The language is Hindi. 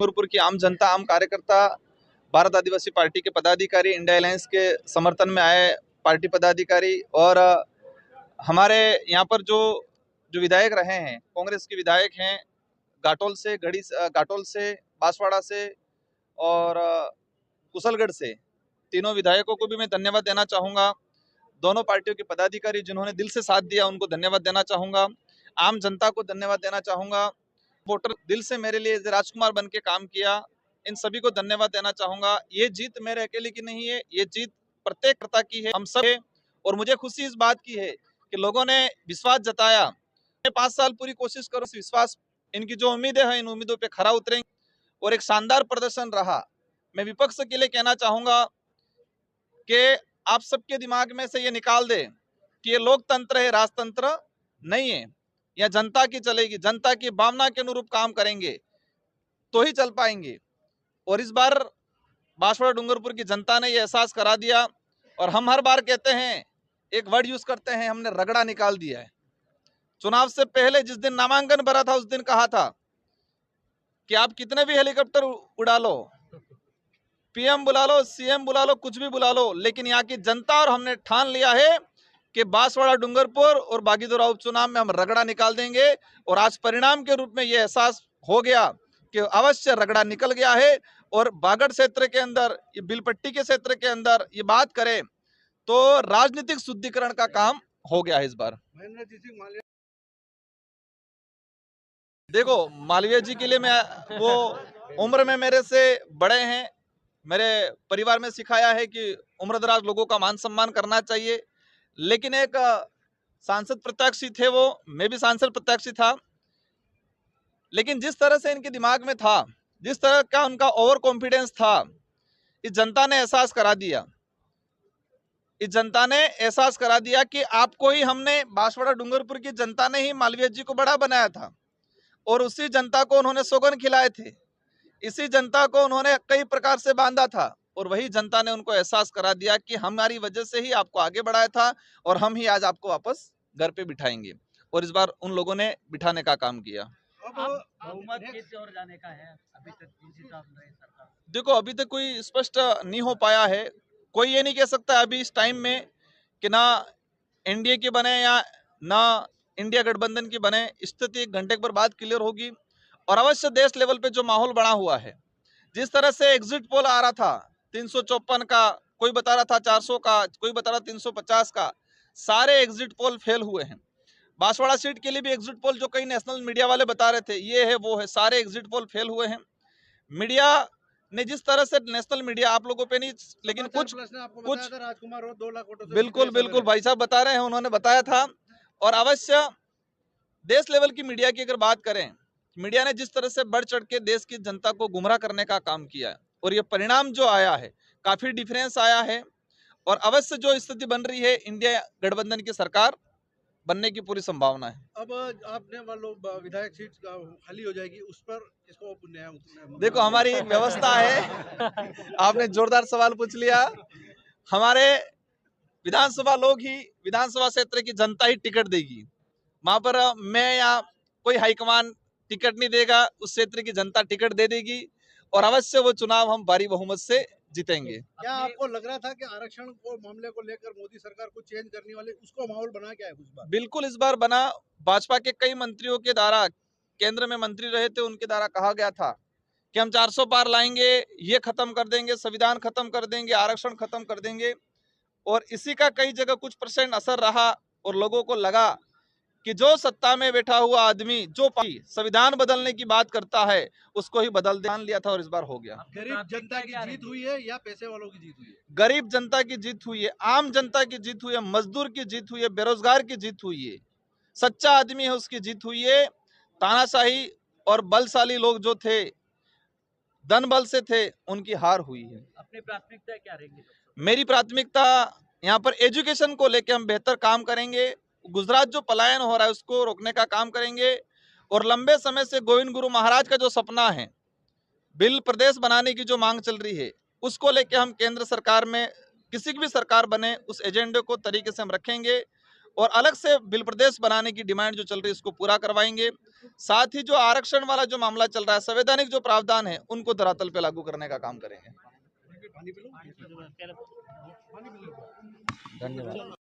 नूरपुर की आम जनता, आम कार्यकर्ता, भारत आदिवासी पार्टी के पदाधिकारी, इंडिया अलायंस के समर्थन में आए पार्टी पदाधिकारी और हमारे यहाँ पर जो जो विधायक रहे हैं, कांग्रेस के विधायक हैं, घाटोल से, बांसवाड़ा से और कुशलगढ़ से, तीनों विधायकों को भी मैं धन्यवाद देना चाहूँगा। दोनों पार्टियों के पदाधिकारी जिन्होंने दिल से साथ दिया उनको धन्यवाद देना चाहूँगा। आम जनता को धन्यवाद देना चाहूँगा। वोटर दिल से मेरे लिए राजकुमार बन के काम किया, इन सभी को धन्यवाद देना चाहूँगा। ये जीत मेरे अकेले की नहीं है, ये जीत प्रत्येक कर्ता की है, हम सब है। और मुझे खुशी इस बात की है कि लोगों ने विश्वास जताया। मैं 5 साल पूरी कोशिश करूँ, विश्वास, इनकी जो उम्मीदें हैं इन उम्मीदों पे खरा उतरेंगे और एक शानदार प्रदर्शन रहा। मैं विपक्ष के लिए कहना चाहूँगा कि आप सबके दिमाग में से ये निकाल दे कि ये लोकतंत्र है, राजतंत्र नहीं है। या जनता की चलेगी, जनता की भावना के अनुरूप काम करेंगे तो ही चल पाएंगे। और इस बार बांसवाड़ा डूंगरपुर की जनता ने ये एहसास करा दिया। और हम हर बार कहते हैं, एक वर्ड यूज करते हैं, हमने रगड़ा निकाल दिया है। चुनाव से पहले जिस दिन नामांकन भरा था उस दिन कहा था कि आप कितने भी हेलीकॉप्टर उड़ा लो, पीएम बुला लो, सीएम बुला लो, कुछ भी बुला लो, लेकिन यहाँ की जनता और हमने ठान लिया है कि बांसवाड़ा डूंगरपुर और बागीदोरा उपचुनाव में हम रगड़ा निकाल देंगे। और आज परिणाम के रूप में ये एहसास हो गया कि अवश्य रगड़ा निकल गया है। और बागड़ क्षेत्र के अंदर, ये बिलपट्टी के क्षेत्र के अंदर ये बात करें तो राजनीतिक शुद्धिकरण का काम हो गया है इस बार। देखो, मालवीय जी के लिए मैं, वो उम्र में मेरे से बड़े हैं, मेरे परिवार में सिखाया है कि उम्रदराज लोगों का मान सम्मान करना चाहिए। लेकिन एक सांसद प्रत्याशी थे वो, मैं भी सांसद प्रत्याशी था, लेकिन जिस तरह से इनके दिमाग में था, जिस तरह का उनका ओवर कॉन्फिडेंस था, इस जनता ने एहसास करा दिया। इस जनता ने एहसास करा दिया कि आपको ही हमने, बांसवाड़ा डूंगरपुर की जनता ने ही मालवीय जी को बड़ा बनाया था। और उसी जनता को उन्होंने सौगंध खिलाए थे, इसी जनता को उन्होंने कई प्रकार से बांधा था। और वही जनता ने उनको एहसास करा दिया कि हमारी वजह से ही आपको आगे बढ़ाया था और हम ही आज आपको वापस घर पे बिठाएंगे। और इस बार उन लोगों ने बिठाने का काम किया। बहुमत किस ओर जाने का है अभी तक सरकार? देखो, अभी तक कोई स्पष्ट नहीं हो पाया है। कोई ये नहीं कह सकता अभी इस टाइम में कि ना एनडीए की बने या ना इंडिया गठबंधन की बने। स्थिति 1 घंटे पर बाद क्लियर होगी। और अवश्य देश लेवल पे जो माहौल बना हुआ है, जिस तरह से एग्जिट पोल आ रहा था 354 का, कोई बता रहा था 400 का, कोई बता रहा 350 का, सारे एग्जिट पोल फेल हुए हैं। बांसवाड़ा सीट के लिए भी एग्जिट पोल जो कई नेशनल मीडिया वाले बता रहे थे ये है वो है, सारे एग्जिट पोल फेल हुए हैं। मीडिया ने जिस तरह से, नेशनल मीडिया, आप लोगों पे नहीं लेकिन कुछ राजकुमार 2 लाख वोटों से, बिल्कुल बिल्कुल भाई साहब बता रहे हैं, उन्होंने बताया था। और अवश्य देश लेवल की मीडिया की अगर बात करें, मीडिया ने जिस तरह से बढ़ चढ़ के देश की जनता को गुमराह करने का काम किया है और ये परिणाम जो आया है, काफी डिफरेंस आया है। और अवश्य जो स्थिति बन रही है, इंडिया गठबंधन की सरकार बनने की पूरी संभावना है। अब आपने मान लो विधायक सीट खाली हो जाएगी, उस पर इसको देखो, हमारी एक व्यवस्था है। आपने जोरदार सवाल पूछ लिया। हमारे विधानसभा लोग ही, विधानसभा क्षेत्र की जनता ही टिकट देगी। वहां पर मैं या कोई हाईकमान टिकट नहीं देगा, उस क्षेत्र की जनता टिकट दे देगी और अवश्य वो चुनाव हम भारी बहुमत से जीतेंगे। क्या आपको लग रहा था कि आरक्षण को मामले को लेकर मोदी सरकार कुछ चेंज करने वाले, उसको माहौल बना क्या है इस बार? बिल्कुल इस बार बना। भाजपा के कई मंत्रियों के द्वारा, केंद्र में मंत्री रहे थे, उनके द्वारा कहा गया था कि हम 400 पार लाएंगे, ये खत्म कर देंगे, संविधान खत्म कर देंगे, आरक्षण खत्म कर देंगे। और इसी का कई जगह कुछ % असर रहा और लोगों को लगा कि जो सत्ता में बैठा हुआ आदमी, जो संविधान बदलने की बात करता है, उसको ही बदल मान लिया था और इस बार हो गया। गरीब जनता की जीत हुई है या पैसे वालों की जीत हुई है? गरीब जनता की जीत हुई है, आम जनता की जीत हुई है, मजदूर की जीत हुई है, बेरोजगार की जीत हुई है, सच्चा आदमी है उसकी जीत हुई है। तानाशाही और बलशाली लोग जो थे, धन बल से थे, उनकी हार हुई है। अपनी प्राथमिकता क्या रहेगी? मेरी प्राथमिकता यहाँ पर एजुकेशन को लेकर हम बेहतर काम करेंगे। गुजरात जो पलायन हो रहा है उसको रोकने का काम करेंगे। और लंबे समय से गोविंद गुरु महाराज का जो सपना है, बिल प्रदेश बनाने की जो मांग चल रही है, उसको लेकर हम केंद्र सरकार में, किसी की भी सरकार बने, उस एजेंडे को तरीके से हम रखेंगे। और अलग से बिल प्रदेश बनाने की डिमांड जो चल रही है इसको पूरा करवाएंगे। साथ ही जो आरक्षण वाला जो मामला चल रहा है, संवैधानिक जो प्रावधान है उनको धरातल पे लागू करने का काम करेंगे। पानी पी लो। धन्यवाद।